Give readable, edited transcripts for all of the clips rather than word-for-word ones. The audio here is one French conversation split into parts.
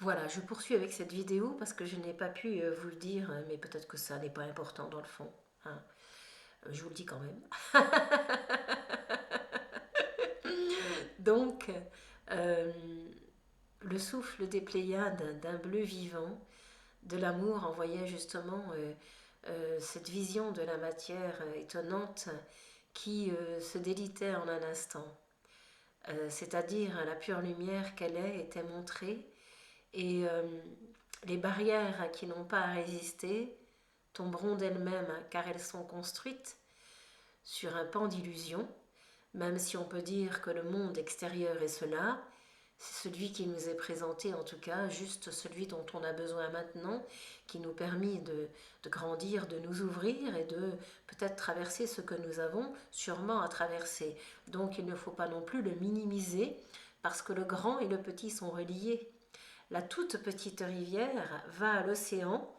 Voilà, je poursuis avec cette vidéo parce que je n'ai pas pu vous le dire, mais peut-être que ça n'est pas important dans le fond, hein. Je vous le dis quand même. Donc, euh, le souffle des Pléiades d'un bleu vivant, de l'amour envoyait justement cette vision de la matière étonnante qui se délitait en un instant. C'est-à-dire la pure lumière qu'elle est était montrée et les barrières qui n'ont pas à résister tomberont d'elles-mêmes car elles sont construites sur un pan d'illusion, même si on peut dire que le monde extérieur est cela, c'est celui qui nous est présenté, en tout cas, juste celui dont on a besoin maintenant, qui nous permet de grandir, de nous ouvrir et de peut-être traverser ce que nous avons sûrement à traverser. Donc il ne faut pas non plus le minimiser, parce que le grand et le petit sont reliés. La toute petite rivière va à l'océan,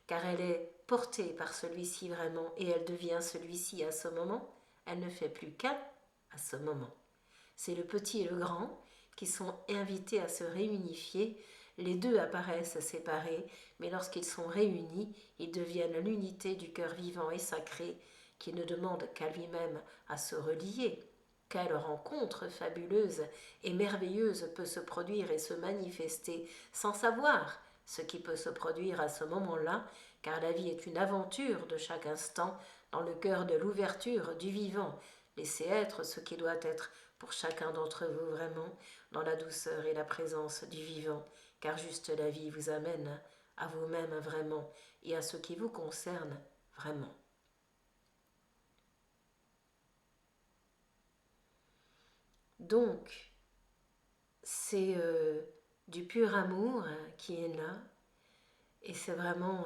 car elle est portée par celui-ci vraiment, et elle devient celui-ci à ce moment. Elle ne fait plus qu'un à ce moment. C'est le petit et le grand qui sont invités à se réunifier. Les deux apparaissent séparés, mais lorsqu'ils sont réunis, ils deviennent l'unité du cœur vivant et sacré qui ne demande qu'à lui-même à se relier. Quelle rencontre fabuleuse et merveilleuse peut se produire et se manifester sans savoir ce qui peut se produire à ce moment-là, car la vie est une aventure de chaque instant dans le cœur de l'ouverture du vivant. Laissez être ce qui doit être pour chacun d'entre vous vraiment dans la douceur et la présence du vivant, car juste la vie vous amène à vous-même vraiment et à ce qui vous concerne vraiment. Donc, c'est du pur amour qui est là, et c'est vraiment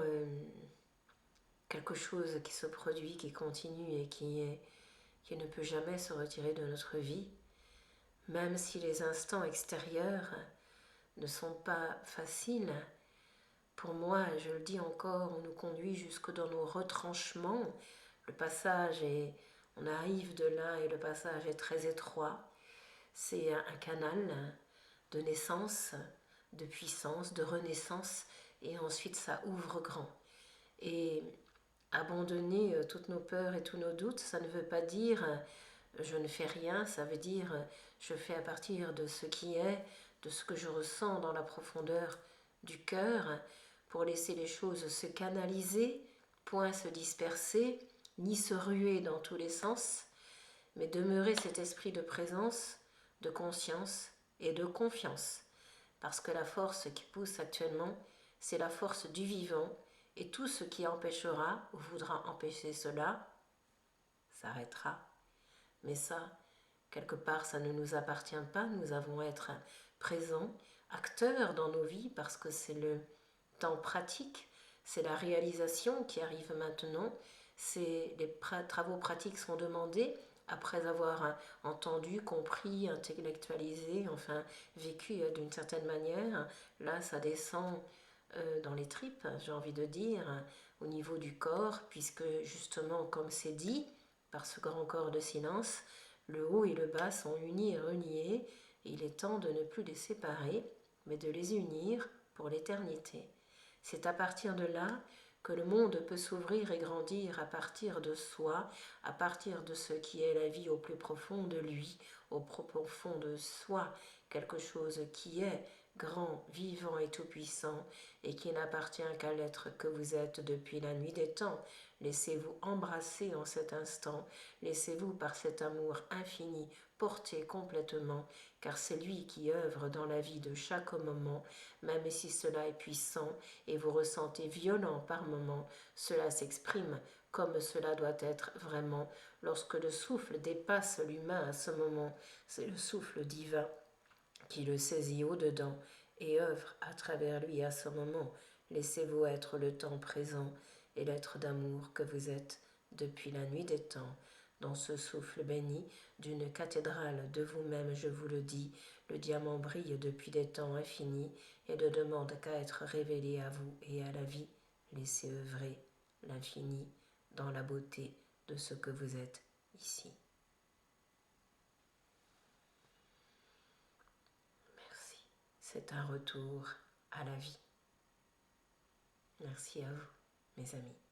quelque chose qui se produit, qui continue et qui ne peut jamais se retirer de notre vie, même si les instants extérieurs ne sont pas faciles. Pour moi, je le dis encore, on nous conduit jusque dans nos retranchements. Le passage est, on arrive de là et le passage est très étroit. C'est un canal de naissance, de puissance, de renaissance, et ensuite ça ouvre grand. Et abandonner toutes nos peurs et tous nos doutes, ça ne veut pas dire je ne fais rien, ça veut dire je fais à partir de ce qui est, de ce que je ressens dans la profondeur du cœur, pour laisser les choses se canaliser, point se disperser, ni se ruer dans tous les sens, mais demeurer cet esprit de présence, de conscience et de confiance. Parce que la force qui pousse actuellement, c'est la force du vivant, et tout ce qui empêchera ou voudra empêcher cela s'arrêtera. Mais ça, quelque part, ça ne nous appartient pas. Nous avons à être présents, acteurs dans nos vies, parce que c'est le temps pratique, c'est la réalisation qui arrive maintenant. Les travaux pratiques sont demandés après avoir entendu, compris, intellectualisé, enfin vécu d'une certaine manière. Là, ça descend dans les tripes, j'ai envie de dire, au niveau du corps, puisque justement, comme c'est dit, par ce grand corps de silence, le haut et le bas sont unis et reliés, et il est temps de ne plus les séparer, mais de les unir pour l'éternité. C'est à partir de là que le monde peut s'ouvrir et grandir à partir de soi, à partir de ce qui est la vie au plus profond de lui, au profond de soi, quelque chose qui est grand, vivant et tout-puissant, et qui n'appartient qu'à l'être que vous êtes depuis la nuit des temps. Laissez-vous embrasser en cet instant, laissez-vous par cet amour infini porter complètement, car c'est lui qui œuvre dans la vie de chaque moment, même si cela est puissant et vous ressentez violent par moments, cela s'exprime comme cela doit être vraiment lorsque le souffle dépasse l'humain à ce moment, c'est le souffle divin qui le saisit au-dedans et œuvre à travers lui à ce moment. Laissez-vous être le temps présent et l'être d'amour que vous êtes depuis la nuit des temps. Dans ce souffle béni d'une cathédrale de vous-même, je vous le dis, le diamant brille depuis des temps infinis et ne demande qu'à être révélé à vous et à la vie. Laissez œuvrer l'infini dans la beauté de ce que vous êtes ici. Merci. C'est un retour à la vie. Merci à vous, mes amis.